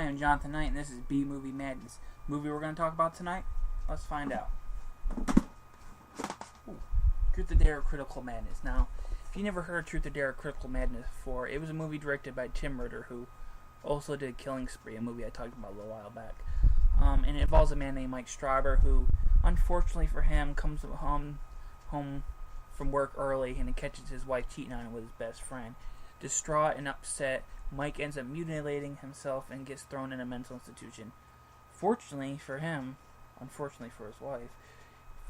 Hi, I'm Jonathan Knight, and this is B Movie Madness. Movie we're going to talk about tonight? Let's find out. Ooh, Truth or Dare Critical Madness. Now, if you never heard of Truth or Dare Critical Madness before, it was a movie directed by Tim Ritter, who also did Killing Spree, a movie I talked about a little while back. And it involves a man named Mike Strauber, who, unfortunately for him, comes home from work early and he catches his wife cheating on him with his best friend. Distraught and upset, Mike ends up mutilating himself and gets thrown in a mental institution. Fortunately for him, unfortunately for his wife,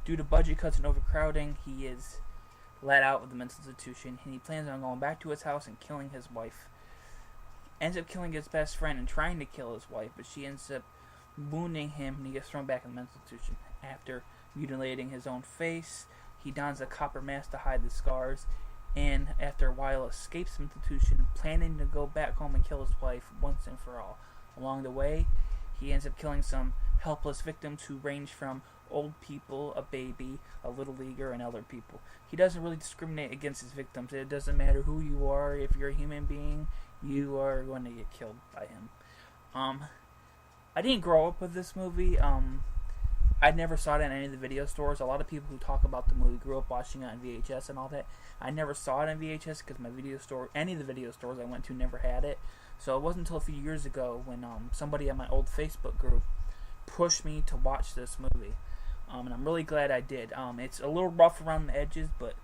due to budget cuts and overcrowding, he is let out of the mental institution and he plans on going back to his house and killing his wife. Ends up killing his best friend and trying to kill his wife, but she ends up wounding him and he gets thrown back in the mental institution. After mutilating his own face, he dons a copper mask to hide the scars, and after a while escapes the institution, planning to go back home and kill his wife once and for all. Along the way, he ends up killing some helpless victims who range from old people, a baby, a little leaguer, and elder people. He doesn't really discriminate against his victims. It doesn't matter who you are. If you're a human being, you are going to get killed by him. I didn't grow up with this movie. I never saw it in any of the video stores. A lot of people who talk about the movie grew up watching it on VHS and all that. I never saw it on VHS because any of the video stores I went to never had it. So it wasn't until a few years ago when somebody on my old Facebook group pushed me to watch this movie. And I'm really glad I did. It's a little rough around the edges, but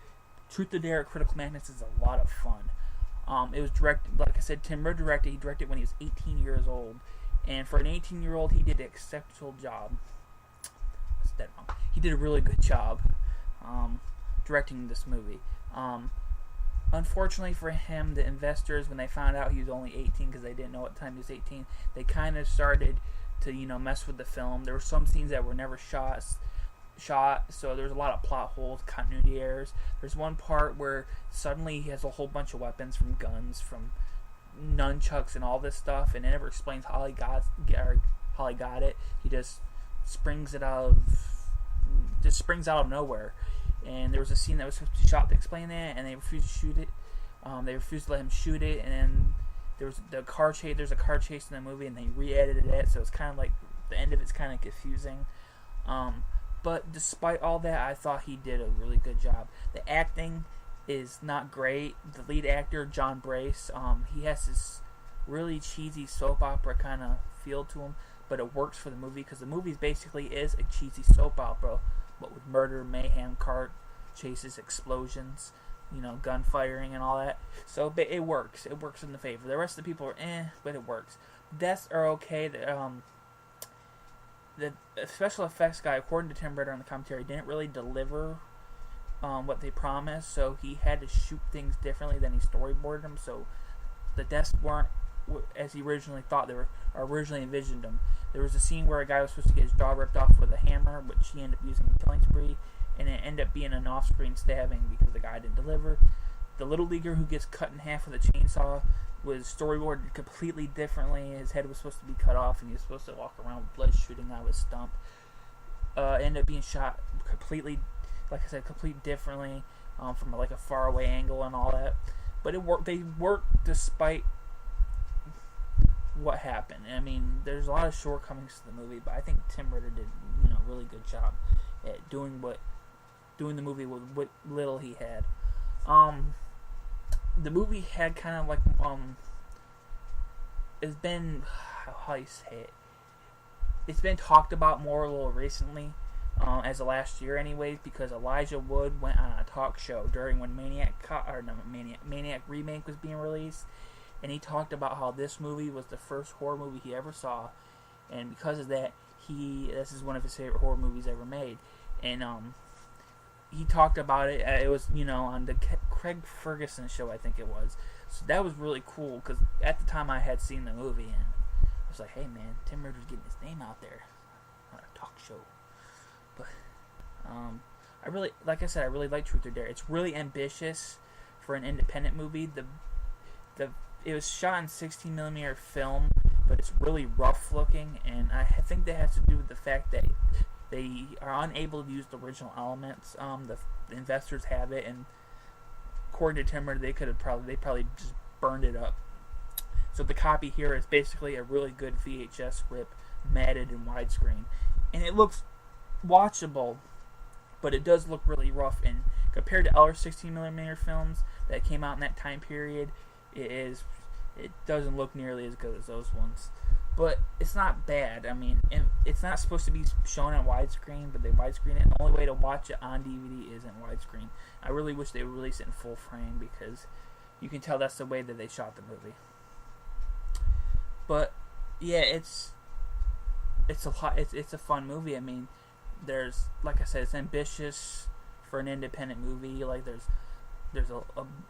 Truth or Dare Critical Madness is a lot of fun. It was directed, like I said, Tim Ritter directed. He directed when he was 18 years old. And for an 18-year-old, he did an exceptional job. He did a really good job directing this movie. Unfortunately for him, the investors, when they found out he was only 18, because they didn't know at the time he was 18, they kind of started to mess with the film. There were some scenes that were never shot, so there's a lot of plot holes, continuity errors. There's one part where suddenly he has a whole bunch of weapons, from guns, from nunchucks, and all this stuff, and it never explains how he got it. He just springs out of nowhere. And there was a scene that was supposed to be shot to explain that, and they refused to shoot it. They refused to let him shoot it, and then there's a car chase in the movie, and they re-edited it, so it's kind of like the end of it's kind of confusing. But despite all that, I thought he did a really good job. The acting is not great. The lead actor, John Brace, he has this really cheesy soap opera kind of feel to him, but it works for the movie because the movie basically is a cheesy soap opera, but with murder, mayhem, car chases, explosions, gunfiring and all that. So it works. It works in the favor. The rest of the people are but it works. Deaths are okay. The special effects guy, according to Tim Ritter on the commentary, didn't really deliver what they promised, so he had to shoot things differently than he storyboarded them. So the deaths weren't as he originally thought they were, or originally envisioned them. There was a scene where a guy was supposed to get his jaw ripped off with a hammer, which he ended up using in Killing Spree, and it ended up being an off-screen stabbing because the guy didn't deliver. The little leaguer who gets cut in half with a chainsaw was storyboarded completely differently. His head was supposed to be cut off, and he was supposed to walk around with blood shooting out of his stump. Ended up being shot completely, like I said, completely differently, from like a faraway angle and all that. But it worked. They worked despite what happened. I mean, there's a lot of shortcomings to the movie, but I think Tim Ritter did a really good job at doing the movie with what little he had. The movie had kind of like it's been, how do you say it? It's been talked about more a little recently, as of last year anyways, because Elijah Wood went on a talk show during when Maniac Remake was being released, and he talked about how this movie was the first horror movie he ever saw, and because of that, this is one of his favorite horror movies ever made. And he talked about it. It was on the Craig Ferguson show, I think it was. So that was really cool because at the time I had seen the movie and I was like, hey man, Tim Ritter's getting his name out there on a talk show. But I really, like I said, I really like Truth or Dare. It's really ambitious for an independent movie. It was shot in 16mm film, but it's really rough looking, and I think that has to do with the fact that they are unable to use the original elements. The investors have it, and according to Tim Ritter, they probably just burned it up. So the copy here is basically a really good VHS rip, matted in widescreen, and it looks watchable, but it does look really rough. And compared to other 16mm films that came out in that time period, it doesn't look nearly as good as those ones. But it's not bad. I mean, it's not supposed to be shown on widescreen, but they widescreen it. And the only way to watch it on DVD is in widescreen. I really wish they would release it in full frame, because you can tell that's the way that they shot the movie. But yeah, it's a fun movie. I mean, there's, like I said, it's ambitious for an independent movie. Like there's a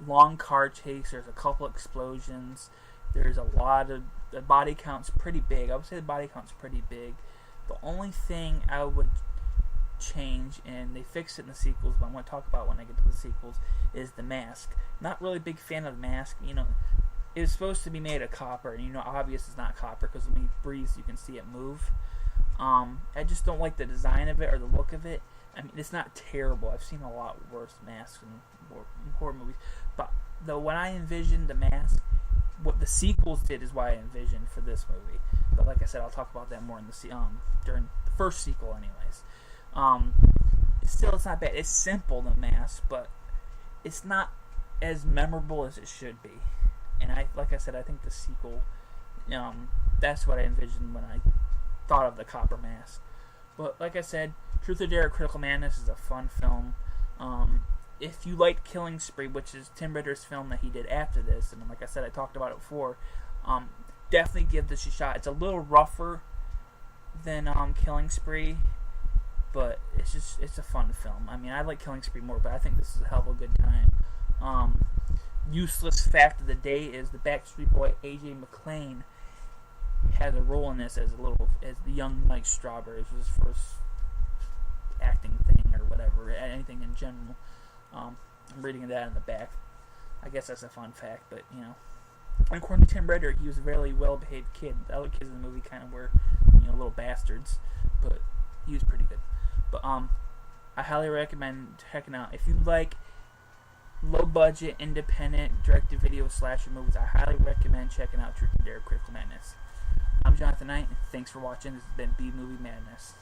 long car chase. There's a couple explosions. There's a lot of, the body count's pretty big. I would say the body count's pretty big. The only thing I would change, and they fix it in the sequels, but I'm going to talk about when I get to the sequels, is the mask. Not really a big fan of the mask. You know, it was supposed to be made of copper, and you know, obvious it's not copper, because when he breathes, you can see it move. I just don't like the design of it or the look of it. I mean, it's not terrible. I've seen a lot worse masks in horror movies. But when I envisioned the mask, what the sequels did is what I envisioned for this movie. But like I said, I'll talk about that more in the during the first sequel, anyways. It's not bad. It's simple, the mask, but it's not as memorable as it should be. And like I said, I think the sequel, that's what I envisioned when I thought of the copper mask. But like I said, Truth or Dare: Critical Madness is a fun film. If you liked Killing Spree, which is Tim Ritter's film that he did after this, and like I said, I talked about it before, definitely give this a shot. It's a little rougher than Killing Spree, but it's a fun film. I mean, I like Killing Spree more, but I think this is a hell of a good time. Useless fact of the day is the Backstreet Boy AJ McLean has a role in this as the young Mike Strawberry. This was his first acting thing or whatever, anything in general. I'm reading that in the back. I guess that's a fun fact, but and according to Tim Ritter, he was a very well-behaved kid. The other kids in the movie kind of were, little bastards, but he was pretty good. But I highly recommend checking out. If you like low-budget, independent, direct-to-video slasher movies, I highly recommend checking out Truth or Dare: Critical Madness. I'm Jonathan Knight, and thanks for watching. This has been B Movie Madness.